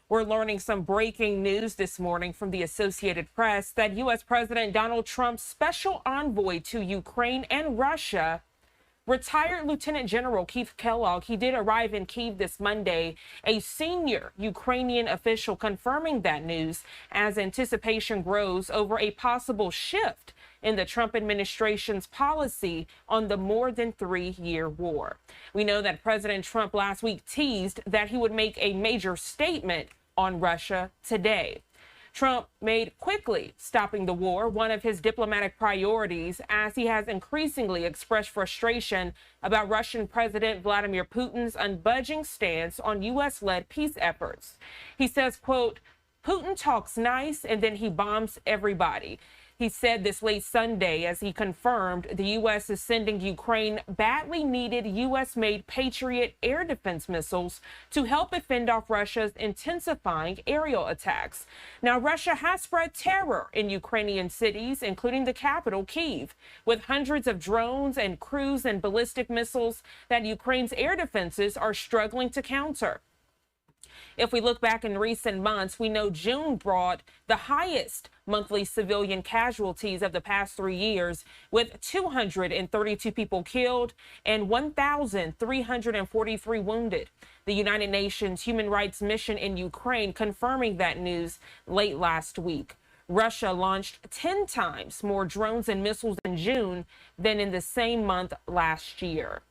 We're learning some breaking news this morning from the Associated Press that U.S. President Donald Trump's special envoy to Ukraine and Russia, retired Lieutenant General Keith Kellogg, he did arrive in Kyiv this Monday, a senior Ukrainian official confirming that news as anticipation grows over a possible shift in the Trump administration's policy on the more than 3-year war. We know that President Trump last week teased that he would make a major statement on Russia today. Trump made quickly stopping the war one of his diplomatic priorities as he has increasingly expressed frustration about Russian President Vladimir Putin's unbudging stance on U.S.-led peace efforts. He says, quote, "Putin talks nice and then he bombs everybody." He said this late Sunday as he confirmed the U.S. is sending Ukraine badly needed U.S.-made Patriot air defense missiles to help it fend off Russia's intensifying aerial attacks. Now, Russia has spread terror in Ukrainian cities, including the capital, Kyiv, with hundreds of drones and cruise and ballistic missiles that Ukraine's air defenses are struggling to counter. If we look back in recent months, we know June brought the highest monthly civilian casualties of the past 3 years, with 232 people killed and 1,343 wounded. The United Nations Human Rights Mission in Ukraine confirming that news late last week. Russia launched 10 times more drones and missiles in June than in the same month last year.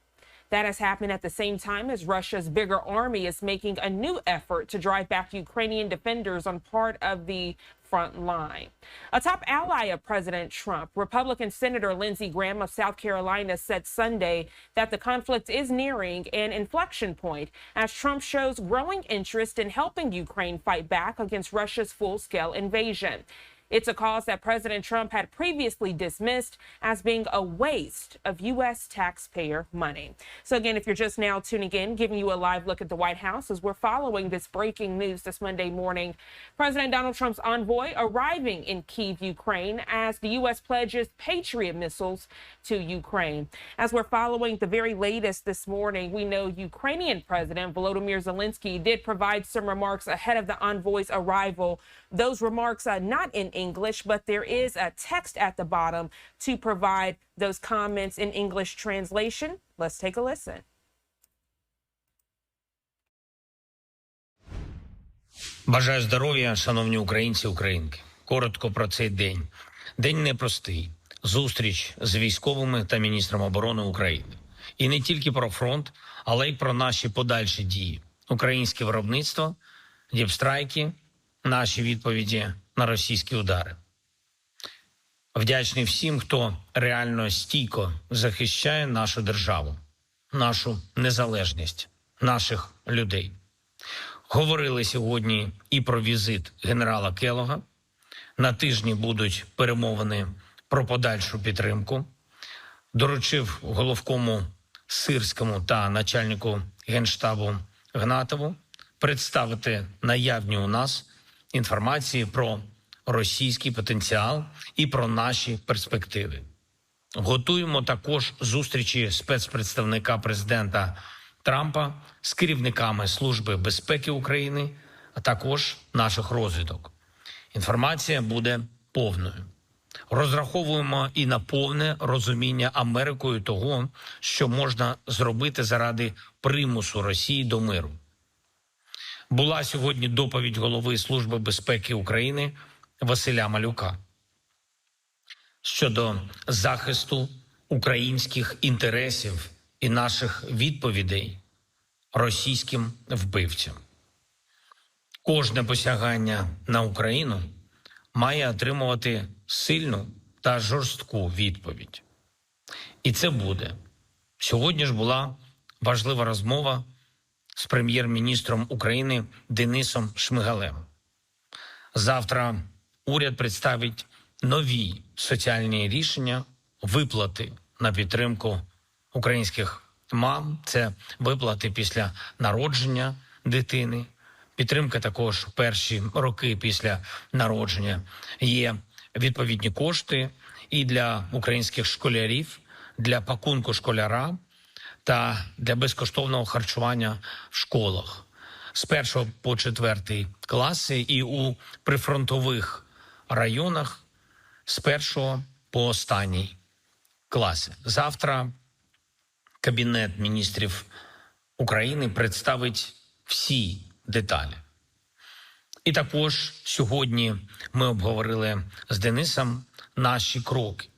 That has happened at the same time as Russia's bigger army is making a new effort to drive back Ukrainian defenders on part of the front line. A top ally of President Trump, Republican Senator Lindsey Graham of South Carolina, said Sunday that the conflict is nearing an inflection point as Trump shows growing interest in helping Ukraine fight back against Russia's full-scale invasion. It's a cause that President Trump had previously dismissed as being a waste of U.S. taxpayer money. So again, if you're just now tuning in, giving you a live look at the White House as we're following this breaking news this Monday morning. President Donald Trump's envoy arriving in Kyiv, Ukraine, as the U.S. pledges Patriot missiles to Ukraine. As we're following the very latest this morning, we know Ukrainian President Volodymyr Zelensky did provide some remarks ahead of the envoy's arrival. Those remarks are not in English, but there is a text at the bottom to provide those comments in English translation. Let's take a listen. Бажаю здоров'я, шановні українці, українки. Коротко про цей день. День непростий. Зустріч з військовими та міністром оборони України. І не тільки про фронт, але й про наші подальші дії. Українське виробництво, діпстрайки, наші відповіді на російські удари. Вдячний всім, хто реально стійко захищає нашу державу, нашу незалежність, наших людей. Говорили сьогодні і про візит генерала Келлога. На тижні будуть перемовини про подальшу підтримку. Доручив головкому Сирському та начальнику Генштабу Гнатову представити наявні у нас інформації про російський потенціал і про наші перспективи. Готуємо також зустрічі спецпредставника президента Трампа з керівниками Служби безпеки України, а також наших розвідок. Інформація буде повною. Розраховуємо і на повне розуміння Америкою того, що можна зробити заради примусу Росії до миру. Була сьогодні доповідь голови Служби безпеки України Василя Малюка щодо захисту українських інтересів і наших відповідей російським вбивцям. Кожне посягання на Україну має отримувати сильну та жорстку відповідь. І це буде. Сьогодні ж була важлива розмова з прем'єр-міністром України Денисом Шмигалем. Завтра уряд представить нові соціальні рішення, виплати на підтримку українських мам. Це виплати після народження дитини, підтримка також в перші роки після народження. Є відповідні кошти і для українських школярів, для пакунку школяра та для безкоштовного харчування в школах. з 1 по 4 класи і у прифронтових районах з 1 по останній класи. Завтра Кабінет міністрів України представить всі деталі. І також сьогодні ми обговорили з Денисом наші кроки,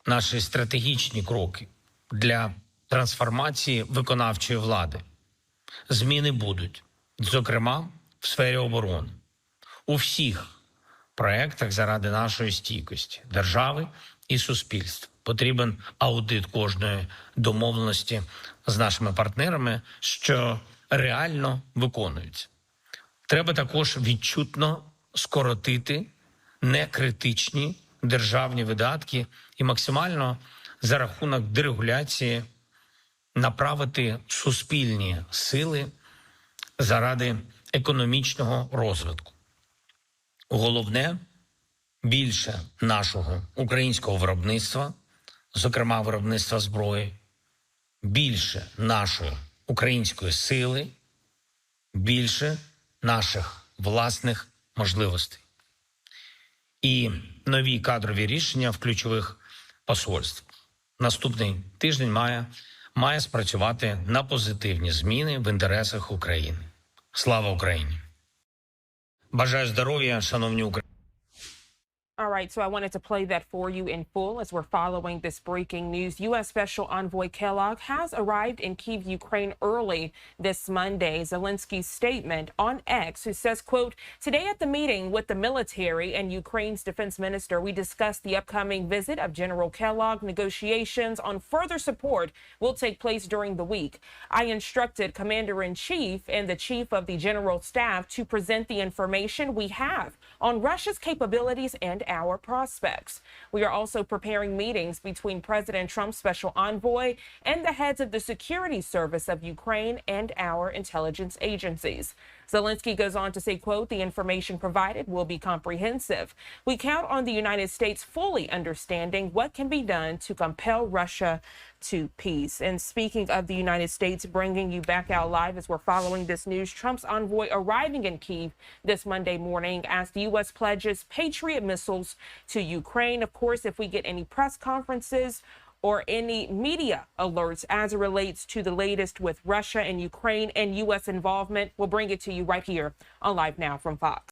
наші стратегічні кроки для трансформації виконавчої влади. Зміни будуть, зокрема, в сфері оборони. У всіх проєктах заради нашої стійкості, держави і суспільства. Потрібен аудит кожної домовленості з нашими партнерами, що реально виконується. Треба також відчутно скоротити некритичні державні видатки і максимально за рахунок дерегуляції направити суспільні сили заради економічного розвитку. Головне – більше нашого українського виробництва, зокрема виробництва зброї, більше нашої української сили, більше наших власних можливостей. І нові кадрові рішення в ключових посольствах. Наступний тиждень має спрацювати на позитивні зміни в інтересах України. Слава Україні! Бажаю здоров'я, шановні українці! All right, so I wanted to play that for you in full as we're following this breaking news. U.S. Special Envoy Kellogg has arrived in Kyiv, Ukraine early this Monday. Zelensky's statement on X, who says, quote, "Today at the meeting with the military and Ukraine's defense minister, we discussed the upcoming visit of General Kellogg. Negotiations on further support will take place during the week. I instructed Commander-in-Chief and the Chief of the General Staff to present the information we have on Russia's capabilities and our prospects. We are also preparing meetings between President Trump's special envoy and the heads of the security service of Ukraine and our intelligence agencies." Zelensky goes on to say, quote, "The information provided will be comprehensive. We count on the United States fully understanding what can be done to compel Russia to peace." And speaking of the United States, bringing you back out live as we're following this news, Trump's envoy arriving in Kyiv this Monday morning as the U.S. pledges Patriot missiles to Ukraine. Of course, if we get any press conferences or any media alerts as it relates to the latest with Russia and Ukraine and U.S. involvement, we'll bring it to you right here on Live Now from Fox.